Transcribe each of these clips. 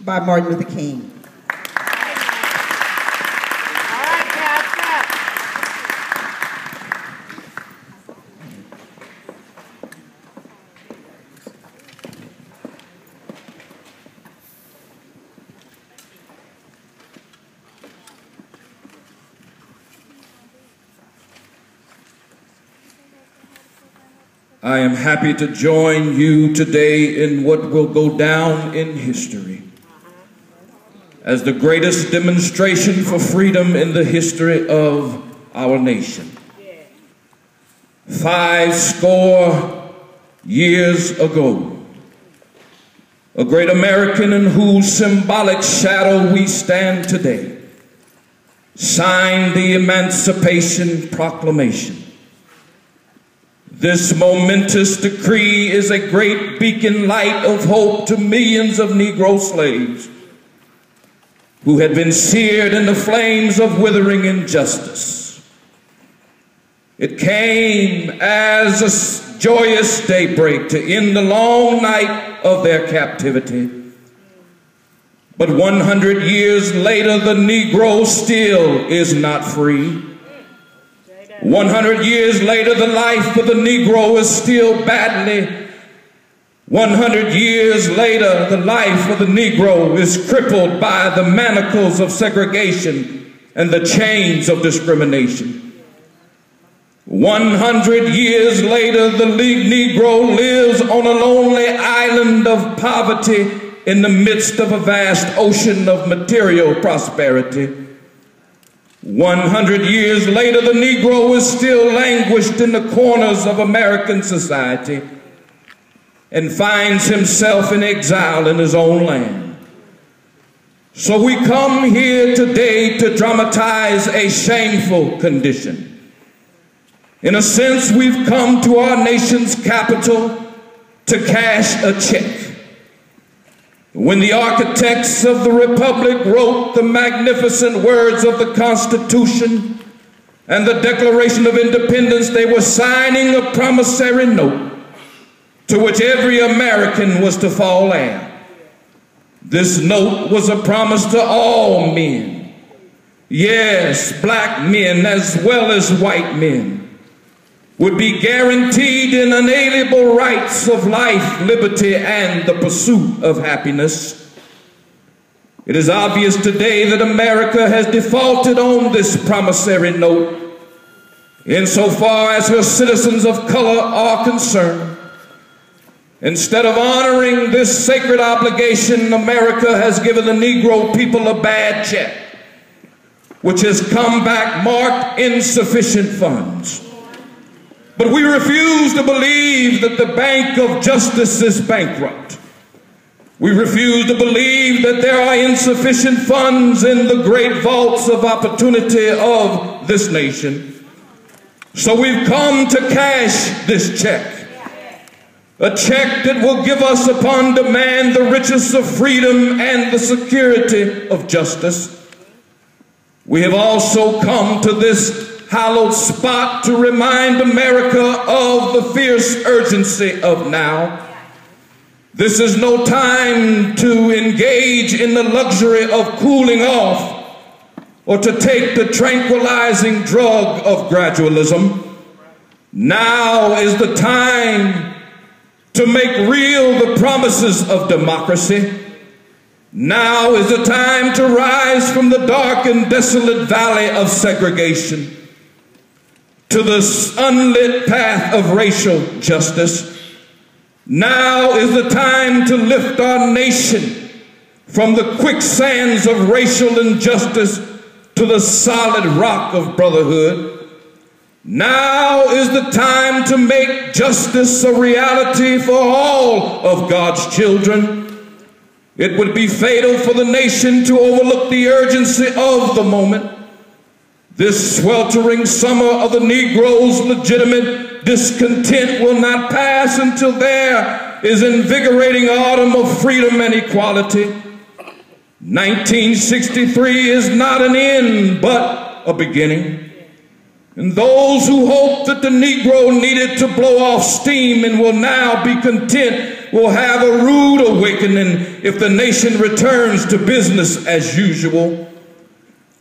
by Martin Luther King. I am happy to join you today in what will go down in history as the greatest demonstration for freedom in the history of our nation. 50 years ago, a great American in whose symbolic shadow we stand today signed the Emancipation Proclamation. This momentous decree is a great beacon light of hope to millions of Negro slaves who had been seared in the flames of withering injustice. It came as a joyous daybreak to end the long night of their captivity. But 100 years later, the Negro still is not free. 100 years later, the life of the Negro is still badly. 100 years later, the life of the Negro is crippled by the manacles of segregation and the chains of discrimination. 100 years later, the Negro lives on a lonely island of poverty in the midst of a vast ocean of material prosperity. 100 years later, the Negro is still languished in the corners of American society and finds himself in exile in his own land. So we come here today to dramatize a shameful condition. In a sense, we've come to our nation's capital to cash a check. When the architects of the Republic wrote the magnificent words of the Constitution and the Declaration of Independence, they were signing a promissory note to which every American was to fall heir. This note was a promise to all men, yes, black men as well as white men, would be guaranteed inalienable rights of life, liberty, and the pursuit of happiness. It is obvious today that America has defaulted on this promissory note insofar as her citizens of color are concerned. Instead of honoring this sacred obligation, America has given the Negro people a bad check, which has come back marked insufficient funds. But we refuse to believe that the Bank of Justice is bankrupt. We refuse to believe that there are insufficient funds in the great vaults of opportunity of this nation. So we've come to cash this check, a check that will give us upon demand the riches of freedom and the security of justice. We have also come to this hallowed spot to remind America of the fierce urgency of now. This is no time to engage in the luxury of cooling off or to take the tranquilizing drug of gradualism. Now is the time to make real the promises of democracy. Now is the time to rise from the dark and desolate valley of segregation to the unlit path of racial justice. Now is the time to lift our nation from the quicksands of racial injustice to the solid rock of brotherhood. Now is the time to make justice a reality for all of God's children. It would be fatal for the nation to overlook the urgency of the moment. This sweltering summer of the Negro's legitimate discontent will not pass until there is invigorating autumn of freedom and equality. 1963 is not an end, but a beginning. And those who hoped that the Negro needed to blow off steam and will now be content will have a rude awakening if the nation returns to business as usual.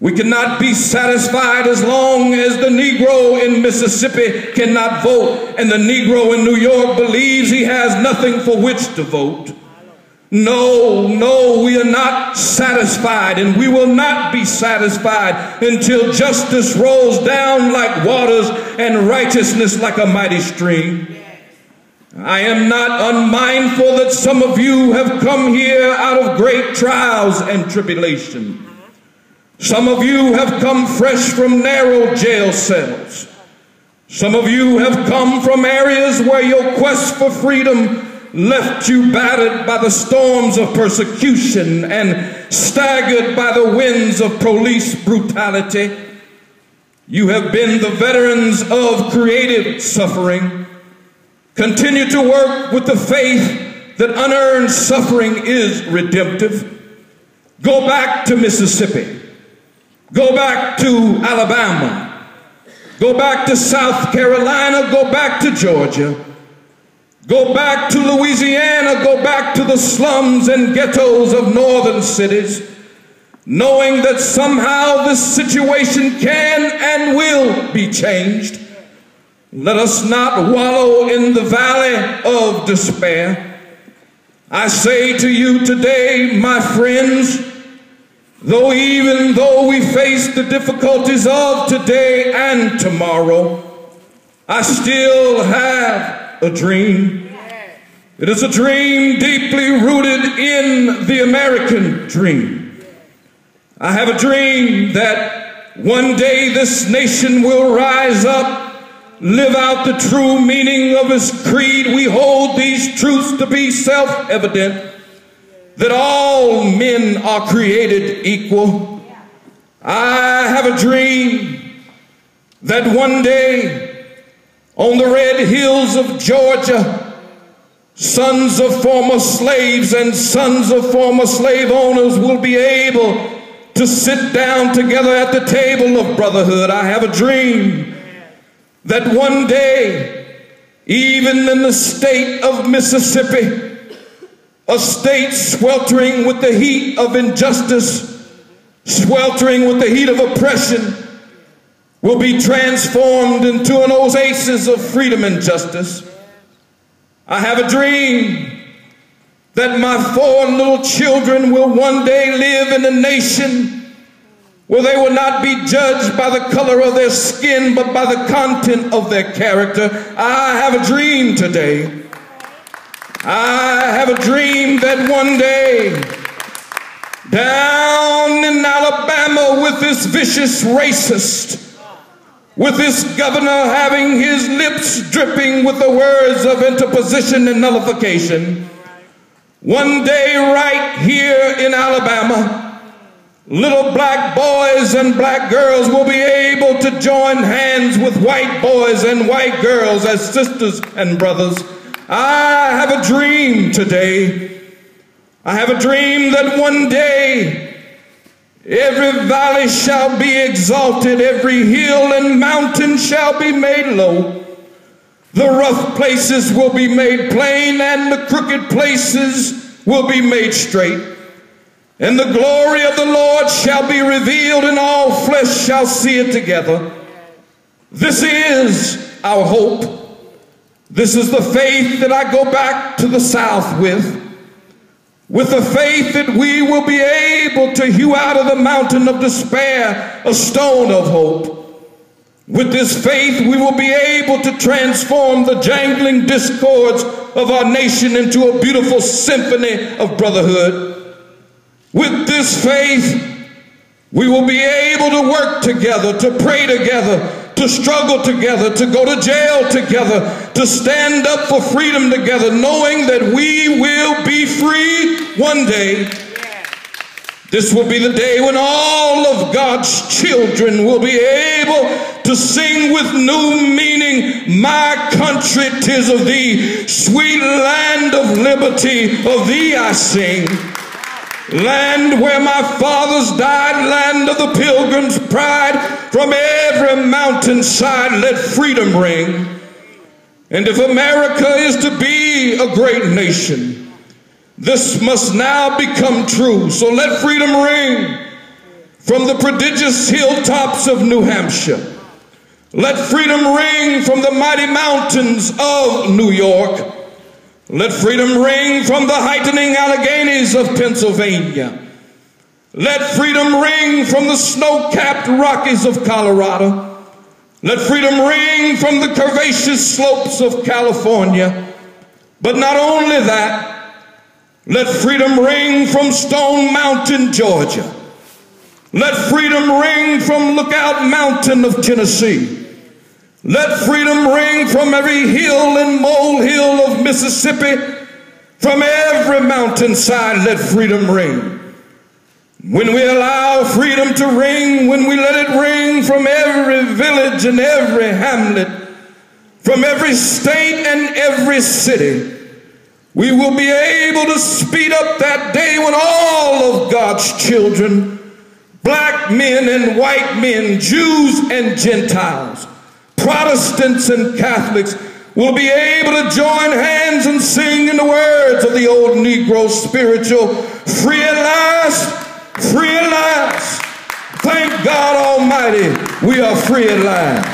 We cannot be satisfied as long as the Negro in Mississippi cannot vote and the Negro in New York believes he has nothing for which to vote. No, we are not satisfied, and we will not be satisfied until justice rolls down like waters and righteousness like a mighty stream. I am not unmindful that some of you have come here out of great trials and tribulation. Some of you have come fresh from narrow jail cells. Some of you have come from areas where your quest for freedom left you battered by the storms of persecution and staggered by the winds of police brutality. You have been the veterans of creative suffering. Continue to work with the faith that unearned suffering is redemptive. Go back to Mississippi. Go back to Alabama. Go back to South Carolina. Go back to Georgia. Go back to Louisiana. Go back to the slums and ghettos of northern cities, knowing that somehow this situation can and will be changed. Let us not wallow in the valley of despair. I say to you today, my friends, even though we face the difficulties of today and tomorrow, I still have a dream. It is a dream deeply rooted in the American dream. I have a dream that one day this nation will rise up, live out the true meaning of its creed. We hold these truths to be self-evident, that all men are created equal. I have a dream that one day on the red hills of Georgia, sons of former slaves and sons of former slave owners will be able to sit down together at the table of brotherhood. I have a dream that one day, even in the state of Mississippi, a state sweltering with the heat of injustice, sweltering with the heat of oppression, will be transformed into an oasis of freedom and justice. I have a dream that my 4 little children will one day live in a nation where they will not be judged by the color of their skin, but by the content of their character. I have a dream today. I have a dream that one day, down in Alabama with this vicious racist, with this governor having his lips dripping with the words of interposition and nullification, one day right here in Alabama, little black boys and black girls will be able to join hands with white boys and white girls as sisters and brothers. I have a dream today. I have a dream that one day every valley shall be exalted, every hill and mountain shall be made low. The rough places will be made plain, and the crooked places will be made straight. And the glory of the Lord shall be revealed, and all flesh shall see it together. This is our hope. This is the faith that I go back to the South with the faith that we will be able to hew out of the mountain of despair a stone of hope. With this faith, we will be able to transform the jangling discords of our nation into a beautiful symphony of brotherhood. With this faith, we will be able to work together, to pray together, to struggle together, to go to jail together, to stand up for freedom together, knowing that we will be free one day. This will be the day when all of God's children will be able to sing with new meaning, my country, 'tis of thee, sweet land of liberty, of thee I sing. Land where my fathers died, land of the pilgrim's pride, from every mountainside let freedom ring. And if America is to be a great nation, this must now become true. So let freedom ring from the prodigious hilltops of New Hampshire. Let freedom ring from the mighty mountains of New York. Let freedom ring from the heightening Alleghanies of Pennsylvania. Let freedom ring from the snow-capped Rockies of Colorado. Let freedom ring from the curvaceous slopes of California. But not only that, let freedom ring from Stone Mountain, Georgia. Let freedom ring from Lookout Mountain of Tennessee. Let freedom ring from every hill and molehill of Mississippi. From every mountainside, let freedom ring. When we allow freedom to ring, when we let it ring from every village and every hamlet, from every state and every city, we will be able to speed up that day when all of God's children, black men and white men, Jews and Gentiles, Protestants and Catholics, will be able to join hands and sing in the words of the old Negro spiritual, free at last, free at last. Thank God Almighty, we are free at last.